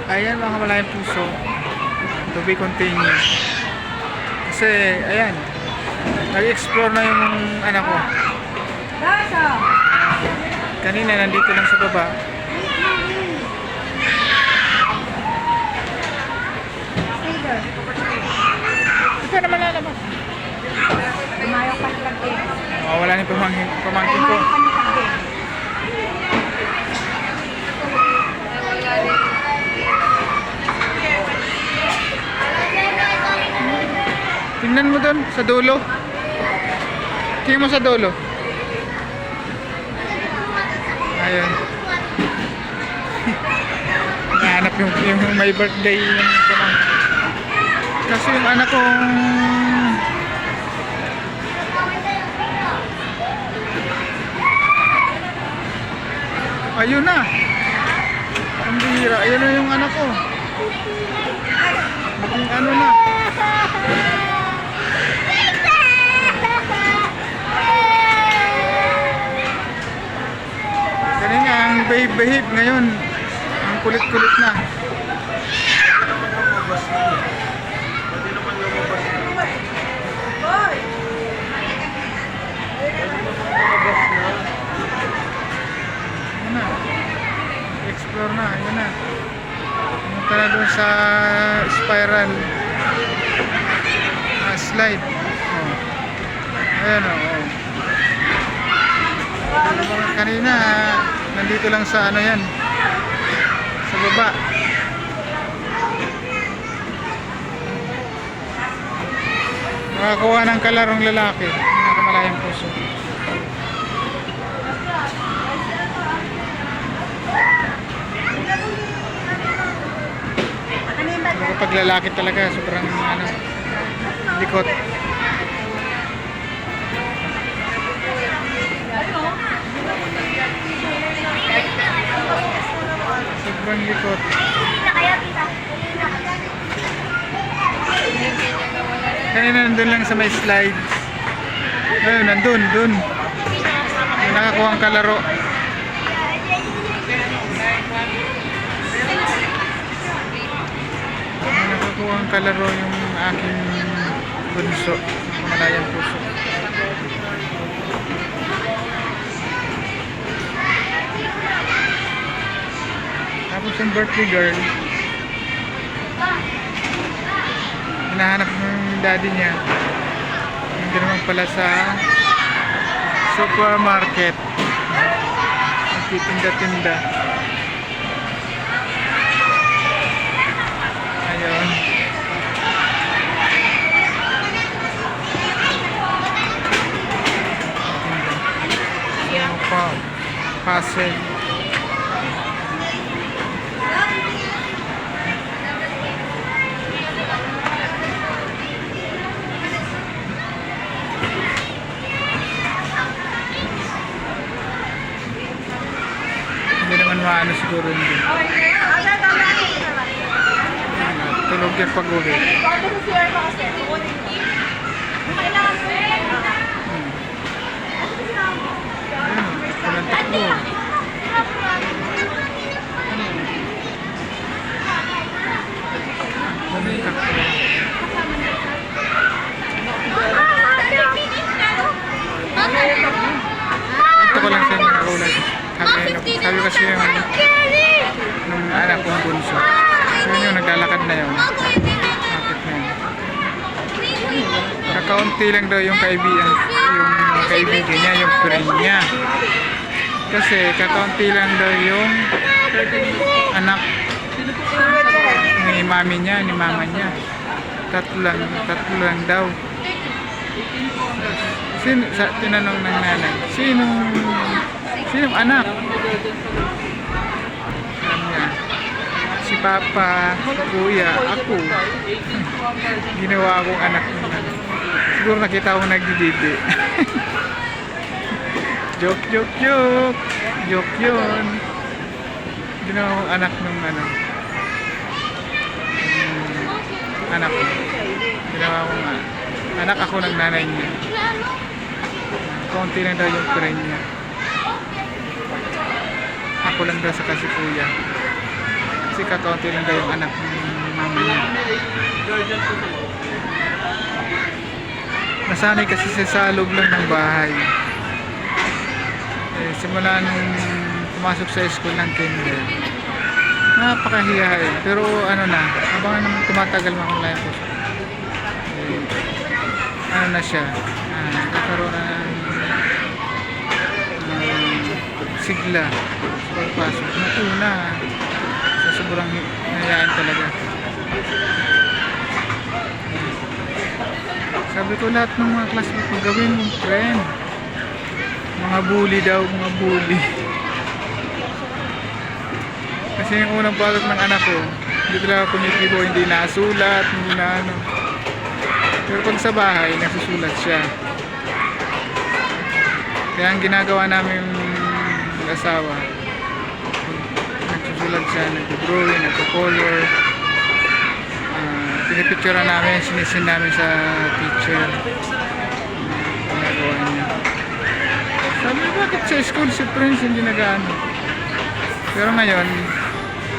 Ayan mga malayang puso, to be continued. Kasi ayan, nag-explore na yung anak ko. Kanina nandito lang sa baba. Ito naman lalabas. Lumayok pa sa pagkain. Wala na yung pamangkin ko. Tingnan mo doon sa dulo. Tingnan mo sa dulo. Ayun. Nahanap yung may birthday yung pamangkin. Kasi yung anak kong ayun na. Ang bihira. Ayun na yung anak ko. Naging ano na. Kanina ang behave ngayon. Ang kulit-kulit na. Explore na, yun na. Pumunta na doon sa spiral slide. Ayan o. Kanina, nandito lang sa ano yan, sa baba. Makakuha ng kalarong lalaki, nakamalayang puso. Kapag lalaki talaga, sobrang ano, likot. Sobrang likot. Kanina nandun lang sa may slides. Ayun, nandun, dun. Nakakuha ang kalaro. Nakakuha ang kalaro yung aking bunso, malayang puso. Tapos yung birthday girl, hinahanap ng daddy niya. Hindi naman pala sa supermarket, nagtitinda-tinda. Ayun. Puzzle. Hindi naman maano siguro hindi. Tulog yan pag-uwi. Walang takbo. Walang takbo. Ito ko lang siya nakaulat. Sabi kasi yung nung anak kong bunso. Yun yung naglalakad na yun. Bakit na yun? Kakaunti lang daw yung kaibigan niya, yung friend niya. Kasi kakaunti lang daw yung anak ni mami niya, ni mama niya. Tatlo lang daw. Tinanong ng nanay, sinong anak? Si Papa, si Kuya, ako. Ginawa akong anak ng ano. Siguro nakita ko nagdididi. Joke. Joke yun. Ginawa akong anak ng ano. Anak ko. Ginawa akong anak ako ng nanay niya. Konti lang daw yung friend niya. Ako lang daw sa kasi Kuya. Kasi kakaunti lang daw yung anak ng mama niya. Nasanay kasi siya sa loob lang ng bahay. Simula nung pumasok sa school ng kinder, napakahiyain. Pero ano na, habang naman tumatagal makulay po siya. Ano na siya, nagkaroon na ng sigla sa pagpasok. Una, sa sobrang nahiyaan talaga. Sabi ko lahat ng mga classmates mo gawin mong friend. Mga bully daw, mga bully. Kasi yung unang pasok ng anak ko, hindi talaga kumitibo, hindi nasulat, hindi na ano. Pero pag sa bahay, nasusulat siya. Kaya ang ginagawa namin mag-asawa, nagsusulat siya, nag-drawing, nag-color. Pinipicture namin, sinisin namin sa teacher. Ginagawa niya. Sabi, bakit sa school si Prince hindi nag-ano? Pero ngayon,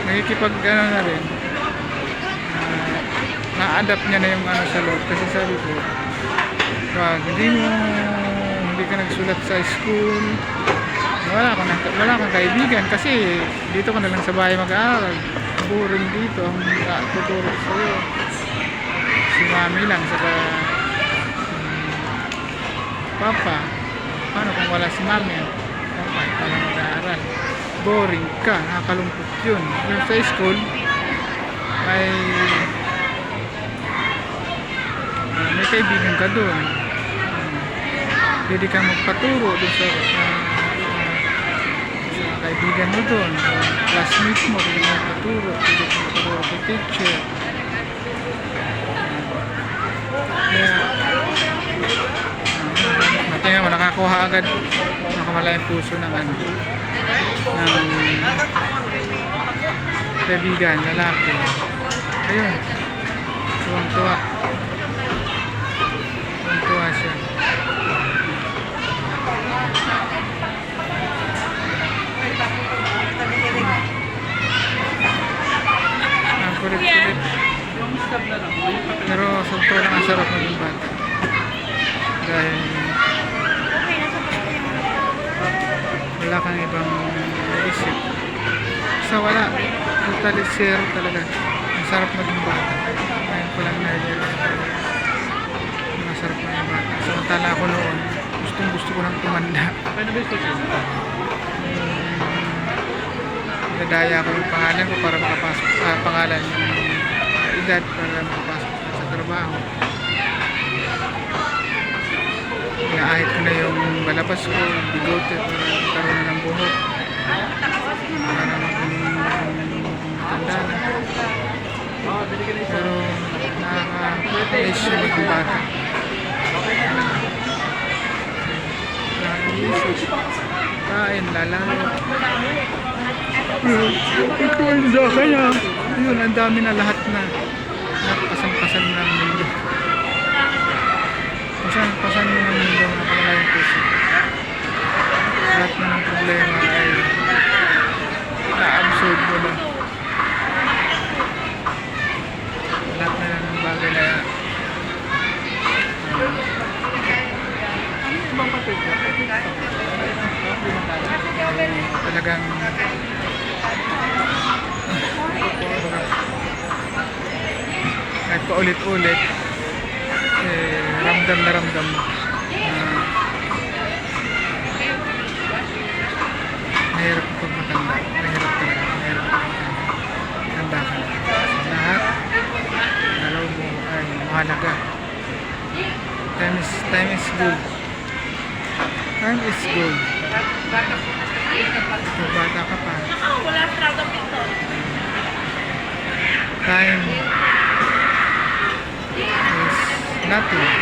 nakikipag ano na rin. Na-adapt niya na yung ano sa loob. Kasi sabi ko, wag, hindi ka nagsulat sa school. Wala kang kaibigan. Kasi dito ka na lang sa bahay mag-aaral. Boring dito. Ang tuturo sa'yo. Si mami lang, saka papa. Paano kung wala si mami? Papa, paano mag-aaral? Boring ka, nakakalungkot yun. Yung sa school, may kaibigan ka doon. Pwede kang magpaturo doon sa kaibigan mo doon. Classmates mo, pwede kang magpaturo. Pwede kang magpaturo sa teacher. Kaya, tingnan mo, nakakuha agad, nakamala yung puso ng ano, ng kaibigan, lalaki. Ayun, tuwang-tuwa. Tuwang-tuwa siya. Ang kulit-kulit. Pero sa totoo lang ang sarap maging bata. Dahil wala kang ibang naisip. Sa wala, totally zero talaga. Ang sarap maging bata. Ngayon ko lang na-realize. Masarap maging bata. Samantala ako noon, gusto ko nang tumanda. Paano ba yung Nadaya ko yung pangalan ko para makapasok. Pangalan yung edad para makapasok sa trabaho. Inaahit ko na yung balabas ko, bigote para magkaroon na ng buhok. Para maging matanda na. Pero nakaka-place yung maging bata. Nakaka-isis. Kain, lalaro. Ito yung sa kanya. Yun, ang dami na lahat na. Pasan-pasan mo ng mundo. Pasan mo ng mundo na pangalayan puso. Lahat na ng problema ay na-absorb mo na. Lahat na ng bagay na talagang nagpaulit-ulit ramdam na ramdam mo mahirap pag matanda, mahirap talaga, mahirap pag matanda ka na lahat dalaw mo ay mahalaga. Time is gold. Time is gold. Kung bata ka pa, time is nothing.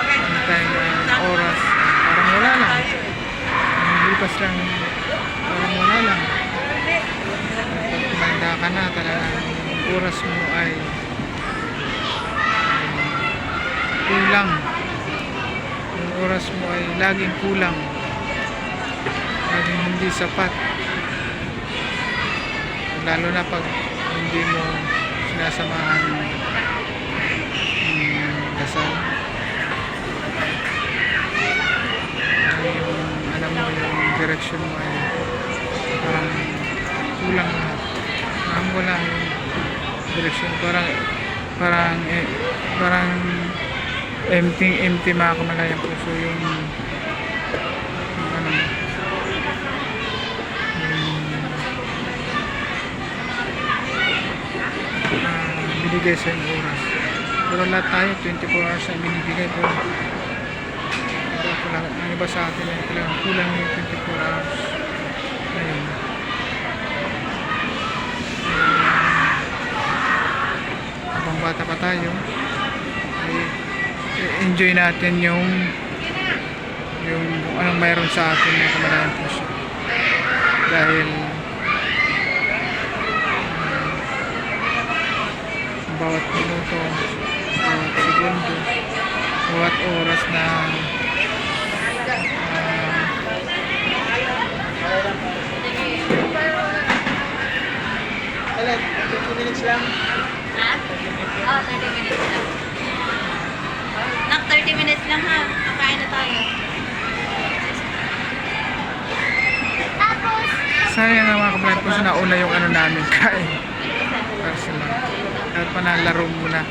Ang time na oras parang wala lang. Ang lipas lang parang wala lang. Pag tumanda ka na talagang oras mo ay kulang. Yung oras mo ay laging kulang. Laging hindi sapat. lalo na pag hindi mo sinasamahan ng dasal. Yung alam mo yung direction mo ay parang kulang lahat. Parang wala yung direction. Parang empty makakamala yung puso yung ano binigay sa yung oras. Pero lahat tayo 24 hours ang binibigay, pero ang iba sa atin ay kulang yung 24 hours. Ayun. Habang bata pa tayo ay enjoy natin yung kung anong mayroon sa atin ng kamalayang puso. Dahil bawat minuto, bawat segundo, bawat oras na Alan, 20 minutes lang. Ha? Oh, 30 minutes lang. Nak, 30 minutes lang ha. Kakain na tayo. sayang nga mga kabayan po, nauna yung ano namin kain. Para sila. Dapat pa nalaro muna.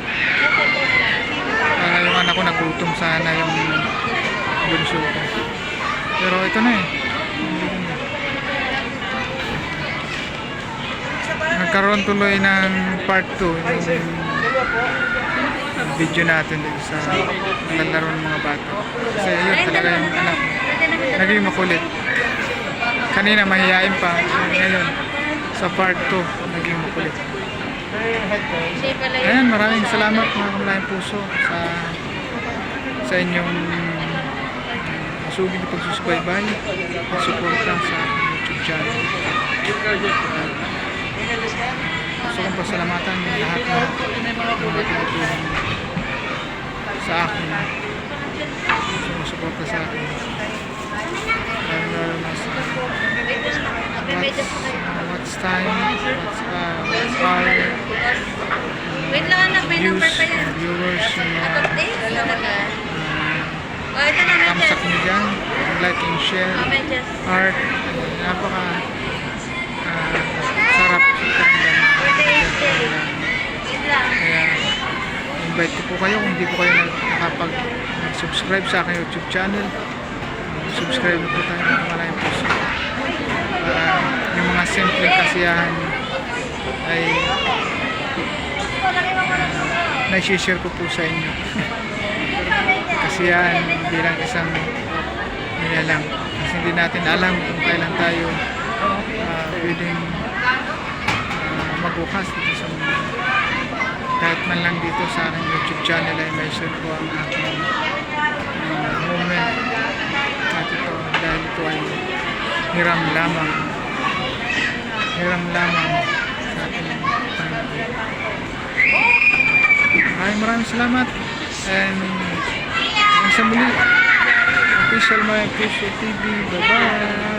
Para yung anak ko nagutom sana yung bunso ko. Pero ito na eh. Nagkaroon tuloy ng part 2 yung video natin sa lalaro ng mga bata. Kasi yun talaga yung anak naging makulit. Kanina mahihain pa, ngayon sa part 2 naging makulit. Ayan, maraming salamat mga kamalayang puso sa inyong masugid na pagsusubaybay at suporta sa YouTube channel. Gusto kong pasalamatan yung lahat na tumutulong sa akin, sumusuporta sa akin, lalo na sa what's time, what's our Wait lang anak, may number views, pa yan. viewers, yung mga Talaga. Oh, ito na thumbs message. up nyo dyan, like and share, Messages. heart, napaka sarap Wait lang. kaya invite ko po kayo kung hindi po kayo nakapag-subscribe sa aking YouTube channel. Subscribe na po tayo ng kamalayang puso para yung mga simpleng kasiyahan ay na-share ko po sa inyo. Kasiyahan bilang isang nilalang kasi hindi natin alam kung kailan tayo pwedeng magbukas dito sa mundo. Kahit man lang dito sa aking YouTube channel ay may share ko ang aking moment at ito dahil ito ay hiram lamang sa ating Panginoon. Maraming salamat and hanggang sa muli, official my Puso TV, bye bye.